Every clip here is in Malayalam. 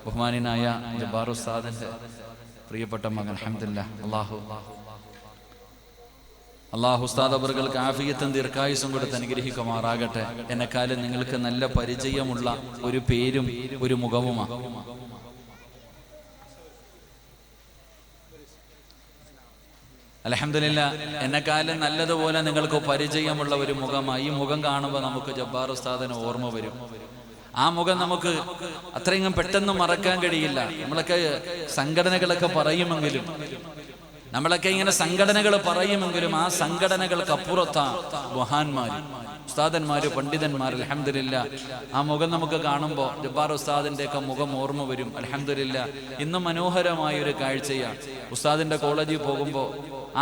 ബഹുമാനായ ജബ്ബാർ ഉസ്താദിന്റെ പ്രിയപ്പെട്ട മകൻ അൽഹംദുലില്ലാഹ് അല്ലാഹു ഉസ്താദ് അവർക്ക് ആഫിയത്തും ദീർഘായുസ്സും കൊടുത്ത് അനുഗ്രഹിക്കുമാറാകട്ടെ. എന്നെക്കാലം നിങ്ങൾക്ക് നല്ല പരിചയമുള്ള ഒരു പേരും ഒരു മുഖവുമാണ്. അൽഹംദുലില്ലാഹ് എന്നെക്കാലം നല്ലതുപോലെ നിങ്ങൾക്ക് പരിചയമുള്ള ഒരു മുഖമാണ്. ഈ മുഖം കാണുമ്പോൾ നമുക്ക് ജബ്ബാർ ഉസ്താദിന് ഓർമ്മ വരും. ആ മുഖം നമുക്ക് അത്രയും പെട്ടെന്ന് മറക്കാൻ കഴിയില്ല. നമ്മളൊക്കെ സംഘടനകളൊക്കെ പറയുമെങ്കിലും ആ സംഘടനകൾക്ക് അപ്പുറത്താ മഹാന്മാര്, ഉസ്താദന്മാര്, പണ്ഡിതന്മാർ. അൽഹംദുലില്ലാഹ് ആ മുഖം നമുക്ക് കാണുമ്പോൾ ജബ്ബാർ ഉസ്താദിന്റെ ഒക്കെ മുഖം ഓർമ്മ വരും. അൽഹംദുലില്ലാഹ് ഇന്നും മനോഹരമായ ഒരു കാഴ്ചയാണ്. ഉസ്താദിന്റെ കോളേജിൽ പോകുമ്പോൾ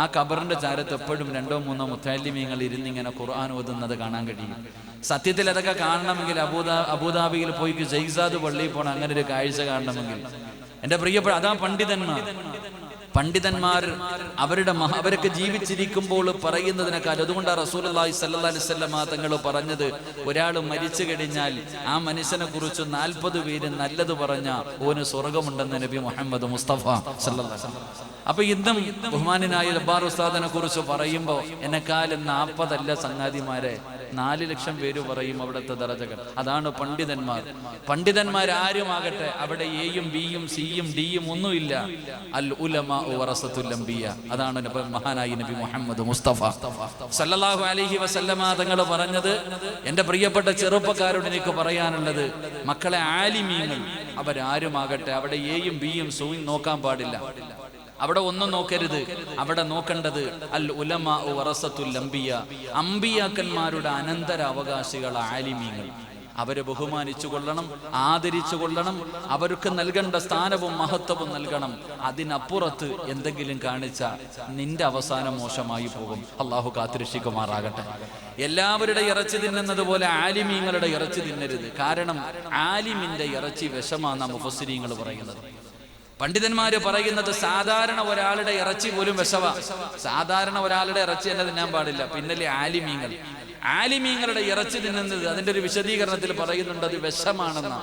ആ ഖബറിന്റെ ചാരത്ത് എപ്പോഴും 2-3 മുത്തഅല്ലിമീങ്ങൾ ഇരുന്നിങ്ങനെ ഖുർആൻ ഓതുന്നത് കാണാൻ കഴിയും. സത്യത്തിൽ അതൊക്കെ കാണണമെങ്കിൽ അബുദാബിയിൽ പോയി ജയ്സാദ് പള്ളിയിൽ പോകണം. അങ്ങനെ ഒരു കാഴ്ച കാണണമെങ്കിൽ എന്റെ പ്രിയപ്പെട്ട അതാ പണ്ഡിതന്മാർ അവരൊക്കെ ജീവിച്ചിരിക്കുമ്പോൾ പറയുന്നതിനേക്കാൾ. അതുകൊണ്ടാണ് റസൂലുള്ളാഹി സ്വല്ലല്ലാഹി അലൈഹി വസല്ലം തങ്ങൾ പറഞ്ഞത്, ഒരാൾ മരിച്ചു കഴിഞ്ഞാൽ ആ മനുഷ്യനെ കുറിച്ച് 40 പേര് നല്ലത് പറഞ്ഞ ഓന് സ്വർഗമുണ്ടെന്ന് നബി മുഹമ്മദ് മുസ്തഫ സ്വല്ലല്ലാഹി അലൈഹി വസല്ലം. അപ്പൊ ഇന്നും ബഹുമാനായ ജബ്ബാർ ഉസ്താദിനെ കുറിച്ച് പറയുമ്പോൾ എന്നെക്കാലം 40 അല്ല സംഗാതിമാരെ, 4 ലക്ഷം പേര് പറയും അവിടുത്തെ ദറജകൾ. അതാണ് പണ്ഡിതന്മാരാരുമാകട്ടെ അവിടെ എയും ബിയും സിയും ഡിയും ഒന്നുമില്ല. അൽ ഉലമാ വറസത്തുൽ അംബിയ. അതാണ് മഹാനായ നബി മുഹമ്മദ് മുസ്തഫ സല്ലല്ലാഹു അലൈഹി വസല്ലമ തങ്ങൾ പറഞ്ഞത്. എന്റെ പ്രിയപ്പെട്ട ചെറുപ്പക്കാരോട് എനിക്ക് പറയാനുള്ളത്, മക്കളെ ആലിമീങ്ങൾ അവരാരുമാകട്ടെ അവിടെ എയും ബിയും സിയും നോക്കാൻ പാടില്ല. അവിടെ ഒന്നും നോക്കരുത്. അവിടെ നോക്കേണ്ടത് അൽ ഉലമാ വറസത്തുൽ അംബിയ, അംബിയാക്കന്മാരുടെ അനന്തര അവകാശികൾ ആലിമീങ്ങൾ. അവരെ ബഹുമാനിച്ചു കൊള്ളണം, ആദരിച്ചു കൊള്ളണം, അവർക്ക് നൽകേണ്ട സ്ഥാനവും മഹത്വവും നൽകണം. അതിനപ്പുറത്ത് എന്തെങ്കിലും കാണിച്ച നിന്റെ അവസാനം മോശമായി പോകും. അള്ളാഹു കാത്തുരക്ഷിക്കുമാറാകട്ടെ. എല്ലാവരുടെ ഇറച്ചി തിന്നുന്നത് പോലെ ആലിമീങ്ങളുടെ ഇറച്ചി തിന്നരുത്. കാരണം ആലിമിന്റെ ഇറച്ചി വിഷമാണെന്നാണ് മുഫസ്സിരീങ്ങൾ പറയുന്നത്. പണ്ഡിതന്മാര് പറയുന്നത് സാധാരണ ഒരാളുടെ ഇറച്ചി പോലും വിഷവാ. സാധാരണ ഒരാളുടെ ഇറച്ചി തന്നെ തിന്നാൻ പാടില്ല. പിന്നല്ലേ ആലിമീങ്ങളുടെ ഇറച്ചി തിന്നുന്നത്. അതിന്റെ ഒരു വിശദീകരണത്തിൽ പറയുന്നുണ്ട് അത് വിഷമാണെന്ന.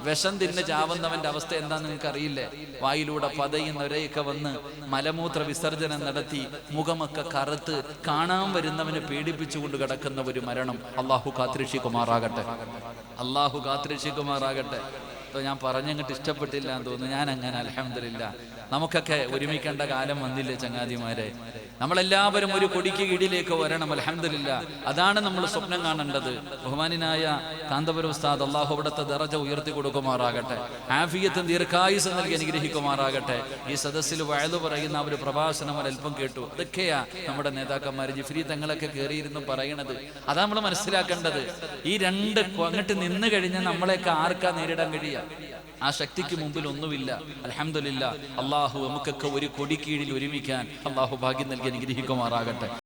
വിഷം തിന്ന് ചാവുന്നവന്റെ അവസ്ഥ എന്താന്ന് നിങ്ങൾക്ക് അറിയില്ലേ? വായിലൂടെ പതയുന്നവരെയൊക്കെ വന്ന് മലമൂത്ര വിസർജനം നടത്തി മുഖമൊക്കെ കറുത്ത് കാണാൻ വരുന്നവനെ പേടിപ്പിച്ചുകൊണ്ട് കിടക്കുന്ന ഒരു മരണം. അള്ളാഹു കാത്തുരക്ഷിക്കുമാറാകട്ടെ. അപ്പോൾ ഞാൻ പറഞ്ഞങ്ങോട്ട് ഇഷ്ടപ്പെട്ടില്ല എന്ന് തോന്നുന്നു. ഞാൻ അങ്ങനെ അൽഹംദുലില്ലാഹ് നമുക്കൊക്കെ ഒരുമിക്കേണ്ട കാലം വന്നില്ലേ ചങ്ങാതിമാരെ? നമ്മളെല്ലാവരും ഒരു കൊടിക്ക് കീഴിലേക്ക് വരണം. അൽഹംദുലില്ലാഹ് അതാണ് നമ്മൾ സ്വപ്നം കാണേണ്ടത്. ബഹുമാനായ കാന്തപുരം ഉസ്താദ് അള്ളാഹു അവിടുത്തെ ദറജ ഉയർത്തി കൊടുക്കുമാറാകട്ടെ. ആഫിയത്തും ദീർഘായുസ്സും നൽകി അനുഗ്രഹിക്കുമാറാകട്ടെ. ഈ സദസ്സിൽ വഅദ് പറയുന്ന ഒരു പ്രഭാഷണം ഒരൽപ്പം കേട്ടു. അതൊക്കെയാ നമ്മുടെ നേതാക്കന്മാർ ജിഫ്രി തങ്ങളൊക്കെ കയറിയിരുന്നു പറയണത്. അതാ നമ്മൾ മനസ്സിലാക്കേണ്ടത്. ഈ രണ്ട് അങ്ങോട്ട് നിന്ന് കഴിഞ്ഞാൽ നമ്മളെയൊക്കെ ആർക്കാ നേരിടാൻ കഴിയുക? ആ ശക്തിക്ക് മുമ്പിൽ ഒന്നുമില്ല. അൽഹംദുലില്ലാഹ് അള്ളാഹു നമുക്കൊക്കെ ഒരു കൊടി കീഴിൽ ഒരുമിക്കാൻ അള്ളാഹു ഭാഗ്യം നൽകി അനുഗ്രഹിക്കുമാറാകട്ടെ.